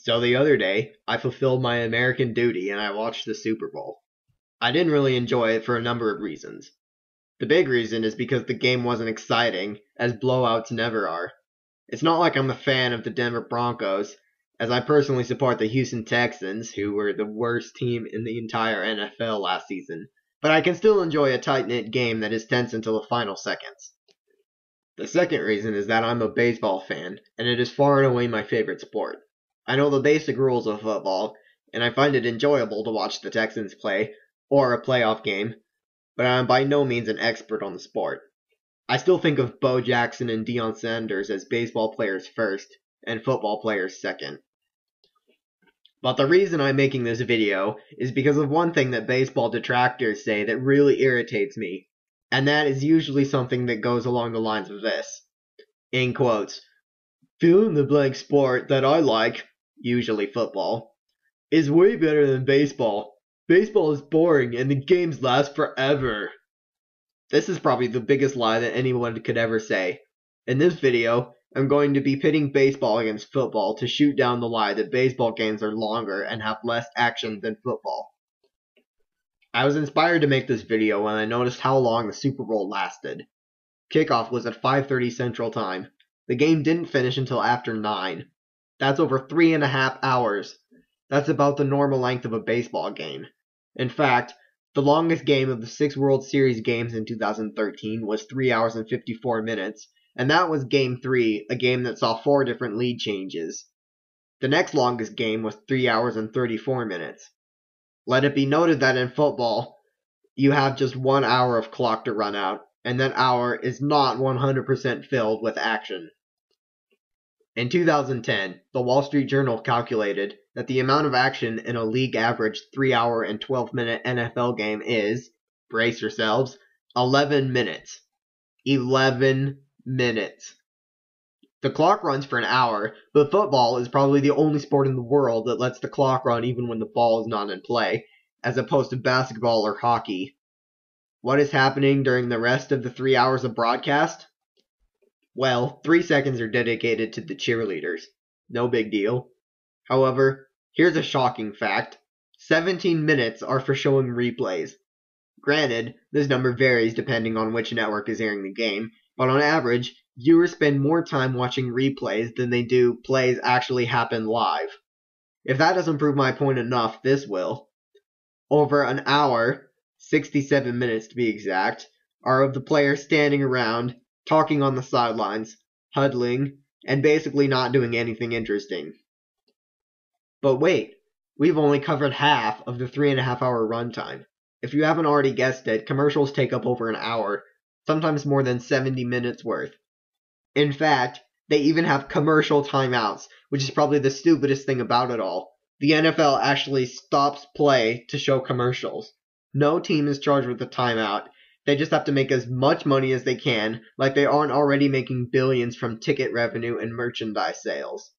So the other day, I fulfilled my American duty and I watched the Super Bowl. I didn't really enjoy it for a number of reasons. The big reason is because the game wasn't exciting, as blowouts never are. It's not like I'm a fan of the Denver Broncos, as I personally support the Houston Texans, who were the worst team in the entire NFL last season, but I can still enjoy a tight-knit game that is tense until the final seconds. The second reason is that I'm a baseball fan, and it is far and away my favorite sport. I know the basic rules of football, and I find it enjoyable to watch the Texans play, or a playoff game, but I am by no means an expert on the sport. I still think of Bo Jackson and Deion Sanders as baseball players first, and football players second. But the reason I'm making this video is because of one thing that baseball detractors say that really irritates me, and that is usually something that goes along the lines of this. In quotes, "Fill in the blank sport that I like," usually football, "is way better than baseball. Baseball is boring and the games last forever." This is probably the biggest lie that anyone could ever say. In this video, I'm going to be pitting baseball against football to shoot down the lie that baseball games are longer and have less action than football. I was inspired to make this video when I noticed how long the Super Bowl lasted. Kickoff was at 5:30 Central Time. The game didn't finish until after 9. That's over 3.5 hours. That's about the normal length of a baseball game. In fact, the longest game of the 6 World Series games in 2013 was 3 hours and 54 minutes, and that was Game 3, a game that saw 4 different lead changes. The next longest game was 3 hours and 34 minutes. Let it be noted that in football, you have just 1 hour of clock to run out, and that hour is not 100% filled with action. In 2010, the Wall Street Journal calculated that the amount of action in a league average 3 hour and 12-minute NFL game is, brace yourselves, 11 minutes. 11 minutes. The clock runs for an hour, but football is probably the only sport in the world that lets the clock run even when the ball is not in play, as opposed to basketball or hockey. What is happening during the rest of the 3 hours of broadcast? Well, 3 seconds are dedicated to the cheerleaders. No big deal. However, here's a shocking fact. 17 minutes are for showing replays. Granted, this number varies depending on which network is airing the game, but on average, viewers spend more time watching replays than they do plays actually happen live. If that doesn't prove my point enough, this will. Over an hour, 67 minutes to be exact, are of the players standing around, talking on the sidelines, huddling, and basically not doing anything interesting. But wait, we've only covered half of the 3.5 hour runtime. If you haven't already guessed it, commercials take up over an hour, sometimes more than 70 minutes worth. In fact, they even have commercial timeouts, which is probably the stupidest thing about it all. The NFL actually stops play to show commercials. No team is charged with a timeout. They just have to make as much money as they can, like they aren't already making billions from ticket revenue and merchandise sales.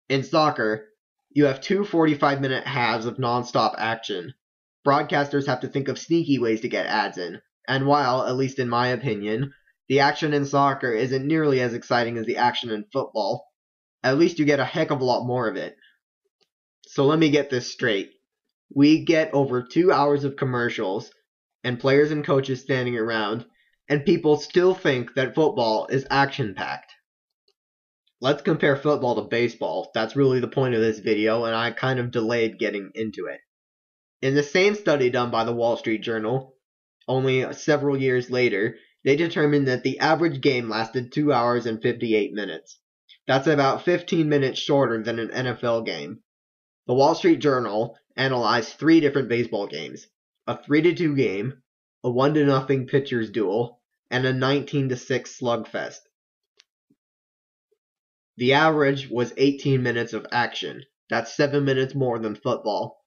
In soccer, you have 2 45-minute halves of non-stop action. Broadcasters have to think of sneaky ways to get ads in, and while, at least in my opinion, the action in soccer isn't nearly as exciting as the action in football, at least you get a heck of a lot more of it. So let me get this straight. We get over 2 hours of commercials, and players and coaches standing around, and people still think that football is action-packed. Let's compare football to baseball. That's really the point of this video, and I kind of delayed getting into it. In the same study done by the Wall Street Journal, only several years later, they determined that the average game lasted 2 hours and 58 minutes. That's about 15 minutes shorter than an NFL game. The Wall Street Journal analyzed 3 different baseball games, a 3-2 game, a 1-0 pitcher's duel, and a 19-6 slugfest. The average was 18 minutes of action. That's 7 minutes more than football.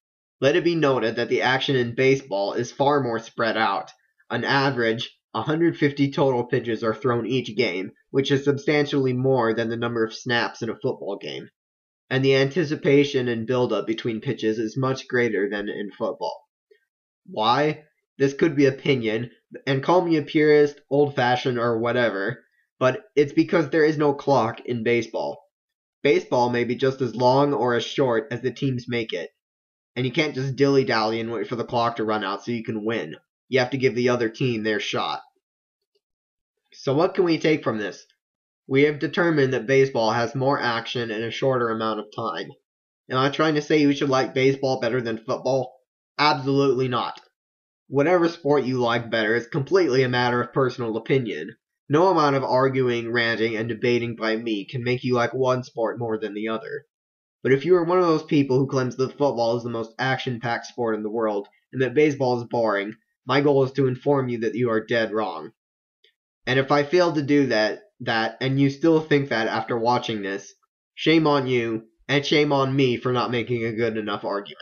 Let it be noted that the action in baseball is far more spread out. On average, 150 total pitches are thrown each game, which is substantially more than the number of snaps in a football game. And the anticipation and build-up between pitches is much greater than in football. Why? This could be opinion, and call me a purist, old-fashioned, or whatever, but it's because there is no clock in baseball. Baseball may be just as long or as short as the teams make it, and you can't just dilly-dally and wait for the clock to run out so you can win. You have to give the other team their shot. So what can we take from this? We have determined that baseball has more action in a shorter amount of time. Am I trying to say you should like baseball better than football? Absolutely not. Whatever sport you like better is completely a matter of personal opinion. No amount of arguing, ranting, and debating by me can make you like one sport more than the other. But if you are one of those people who claims that football is the most action-packed sport in the world and that baseball is boring, my goal is to inform you that you are dead wrong. And if I fail to do that, and you still think that after watching this, shame on you, and shame on me for not making a good enough argument.